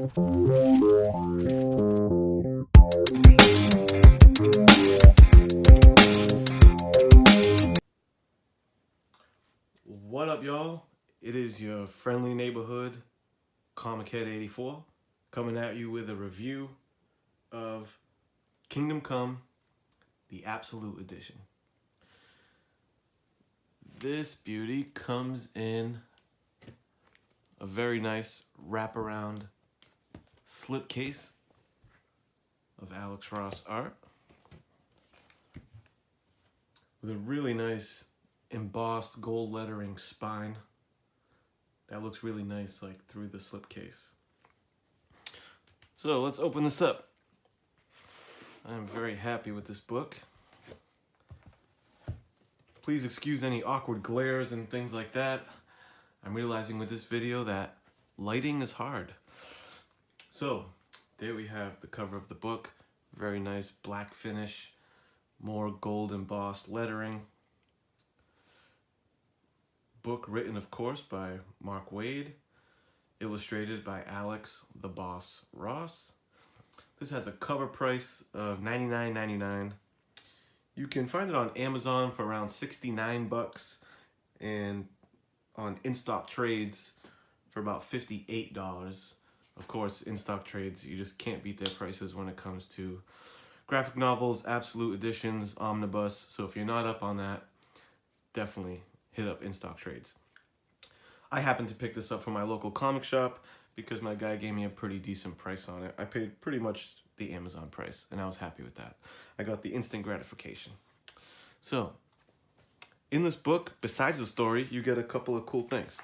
What up, y'all? It is your friendly neighborhood Comic Head 84 coming at you with a review of Kingdom Come, the Absolute Edition. This beauty comes in a very nice wraparound slipcase of Alex Ross art with a really nice embossed gold lettering spine that looks really nice like through the slipcase. So let's open this up. I'm very happy with this book. Please excuse any awkward glares and things like that. I'm realizing with this video that lighting is hard. So there we have the cover of the book. Very nice black finish, more gold embossed lettering. Book written, of course, by Mark Waid, illustrated by Alex the Boss Ross. This has a cover price of $99.99. You can find it on Amazon for around 69 bucks and on in-stock trades for about $58. Of course, in-stock trades, you just can't beat their prices when it comes to graphic novels, absolute editions, omnibus. So if you're not up on that, definitely hit up in-stock trades. I happened to pick this up from my local comic shop because my guy gave me a pretty decent price on it. I paid pretty much the Amazon price, and I was happy with that. I got the instant gratification. So, in this book, besides the story, you get a couple of cool things.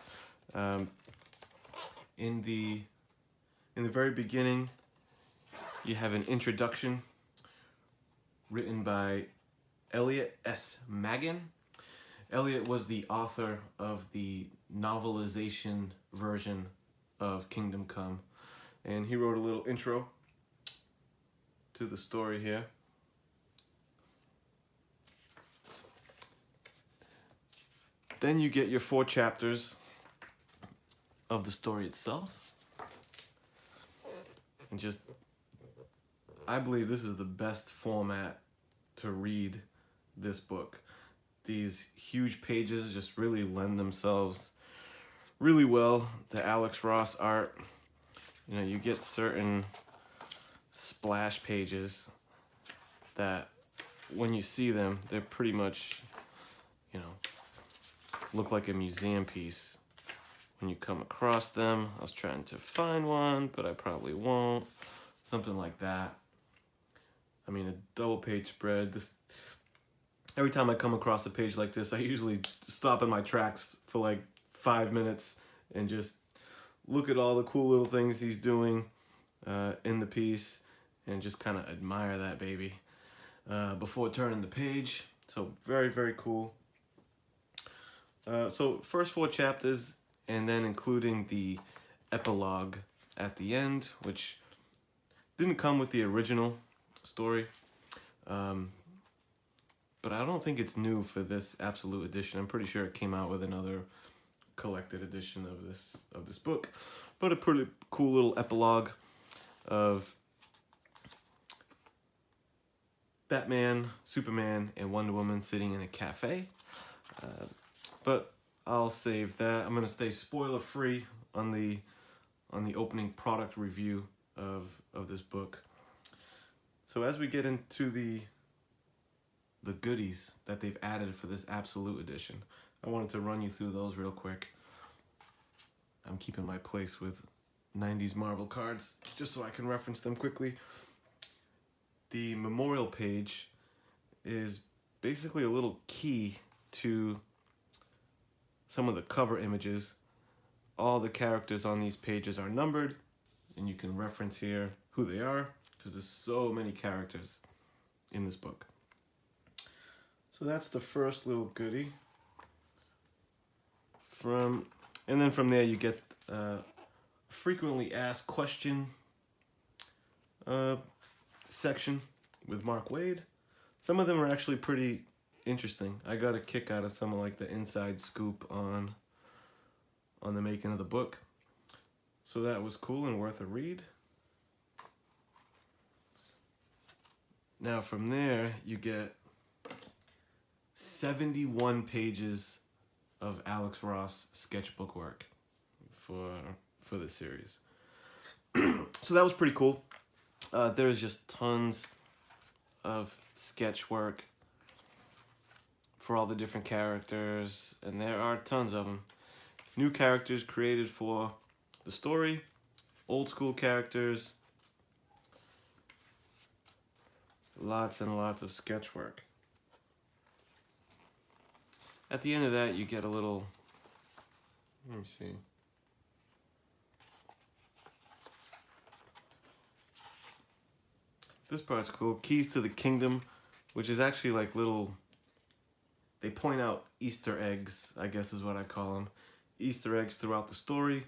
In the very beginning, you have an introduction written by Elliot S. Maggin. Elliot was the author of the novelization version of Kingdom Come, and he wrote a little intro to the story here. Then you get your 4 chapters of the story itself. And just, I believe this is the best format to read this book. These huge pages just really lend themselves really well to Alex Ross art. You know, you get certain splash pages that when you see them, they're pretty much, you know, look like a museum piece when you come across them. I was trying to find one, but I probably won't. Something like that. I mean, a double page spread. Every time I come across a page like this, I usually stop in my tracks for like 5 minutes and just look at all the cool little things he's doing in the piece and just kind of admire that baby before turning the page. So very, very cool. So first 4 chapters, and then including the epilogue at the end, which didn't come with the original story. But I don't think it's new for this Absolute Edition. I'm pretty sure it came out with another collected edition of this book. But a pretty cool little epilogue of Batman, Superman, and Wonder Woman sitting in a cafe. But I'll save that. I'm gonna stay spoiler-free on the opening product review of this book. So as we get into the goodies that they've added for this Absolute Edition, I wanted to run you through those real quick. I'm keeping my place with 90s Marvel cards just so I can reference them quickly. The memorial page is basically a little key to some of the cover images. All the characters on these pages are numbered, and you can reference here who they are because there's so many characters in this book. So that's the first little goodie. And then from there you get frequently asked question section with Mark Waid. Some of them are actually pretty interesting. I got a kick out of some of like the inside scoop on the making of the book. So that was cool and worth a read. Now from there, you get 71 pages of Alex Ross sketchbook work for the series. So that was pretty cool. There's just tons of sketch work for all the different characters, and there are tons of them. New characters created for the story, old school characters, lots and lots of sketch work. At the end of that, you get a little, let me see. This part's cool. Keys to the Kingdom, which is actually like little, they point out Easter eggs, I guess is what I call them. Easter eggs throughout the story.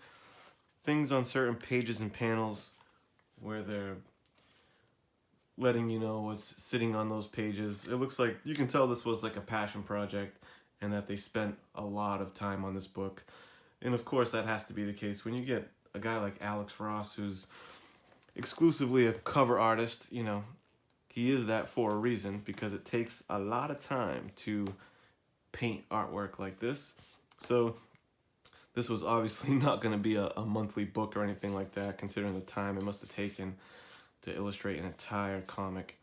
Things on certain pages and panels where they're letting you know what's sitting on those pages. It looks like, you can tell this was like a passion project and that they spent a lot of time on this book. And of course that has to be the case when you get a guy like Alex Ross, who's exclusively a cover artist. You know, he is that for a reason, because it takes a lot of time to paint artwork like this. So this was obviously not going to be a monthly book or anything like that, considering the time it must have taken to illustrate an entire comic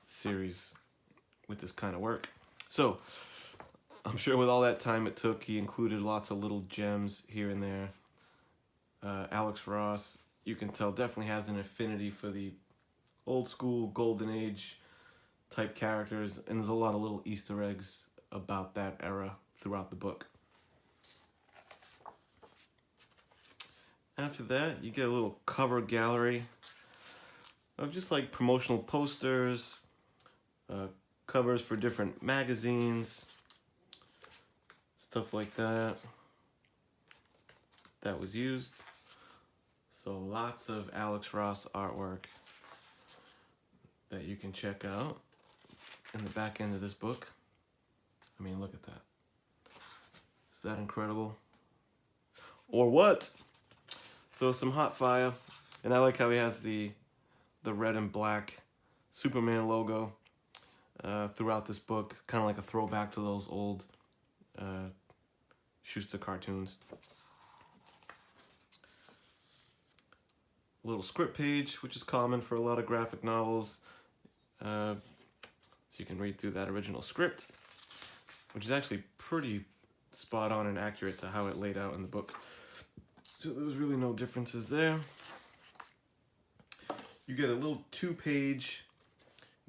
series with this kind of work. So I'm sure with all that time it took, he included lots of little gems here and there. Alex Ross, you can tell, definitely has an affinity for the old school golden age type characters, and there's a lot of little Easter eggs about that era throughout the book. After that, you get a little cover gallery of just like promotional posters, covers for different magazines, stuff like that that was used. So lots of Alex Ross artwork that you can check out in the back end of this book. I mean, look at that. Is that incredible? Or what? So some hot fire, and I like how he has the red and black Superman logo throughout this book, kind of like a throwback to those old Schuster cartoons. A little script page, which is common for a lot of graphic novels. So you can read through that original script, which is actually pretty spot on and accurate to how it laid out in the book. So there was really no differences there. You get a little 2-page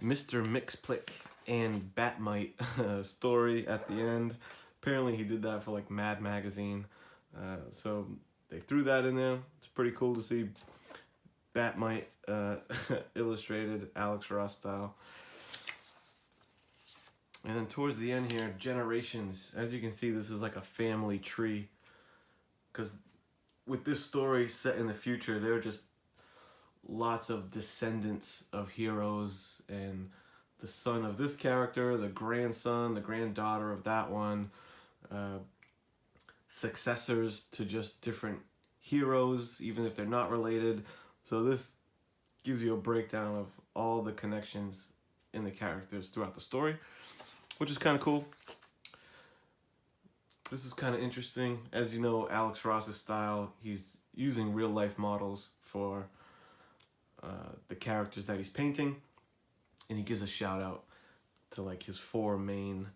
Mr. Mixplick and Batmite story at the end. Apparently he did that for like Mad Magazine. So they threw that in there. It's pretty cool to see Batmite illustrated Alex Ross style. And then towards the end here, generations. As you can see, this is like a family tree, because with this story set in the future, there are just lots of descendants of heroes, and the son of this character, the grandson, the granddaughter of that one, successors to just different heroes, even if they're not related. So this gives you a breakdown of all the connections in the characters throughout the story, which is kind of cool. This is kind of interesting. As you know, Alex Ross's style, he's using real life models for the characters that he's painting, and he gives a shout out to like his 4 main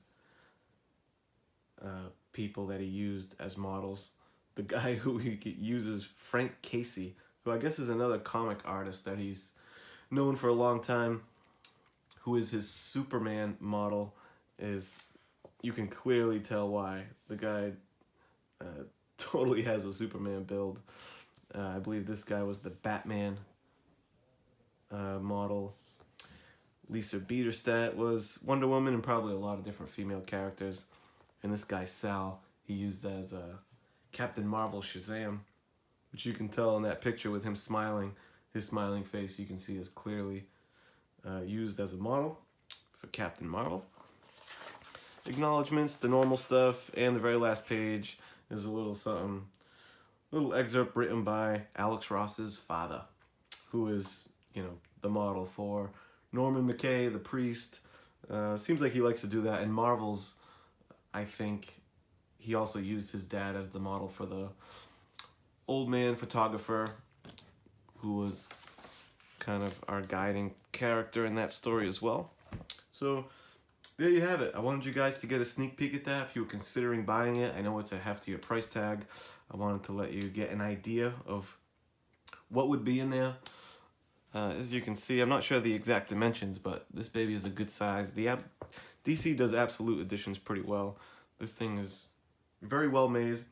people that he used as models. The guy who he uses, Frank Casey, who I guess is another comic artist that he's known for a long time, who is his Superman model, is, you can clearly tell why. The guy totally has a Superman build. I believe this guy was the Batman model. Lisa Biederstadt was Wonder Woman, and probably a lot of different female characters. And this guy Sal, he used as Captain Marvel Shazam, which you can tell in that picture with him smiling. His smiling face, you can see, is clearly used as a model for Captain Marvel. Acknowledgements, the normal stuff, and the very last page is a little something little excerpt written by Alex Ross's father, who is, the model for Norman McKay, the priest. Seems like he likes to do that. And Marvel's, I think he also used his dad as the model for the old man photographer, who was kind of our guiding character in that story as well. So there you have it. I wanted you guys to get a sneak peek at that if you were considering buying it. I know it's a heftier price tag. I wanted to let you get an idea of what would be in there. As you can see, I'm not sure the exact dimensions, but this baby is a good size. DC does absolute editions pretty well. This thing is very well made,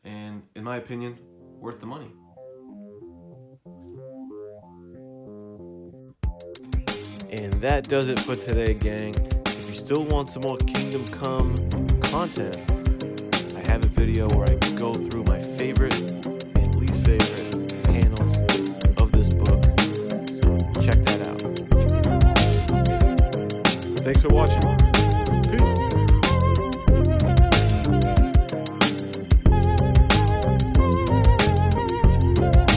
and in my opinion, worth the money. And that does it for today, gang. If you still want some more Kingdom Come content, I have a video where I go through my favorite and least favorite panels of this book. So check that out. Thanks for watching. Peace.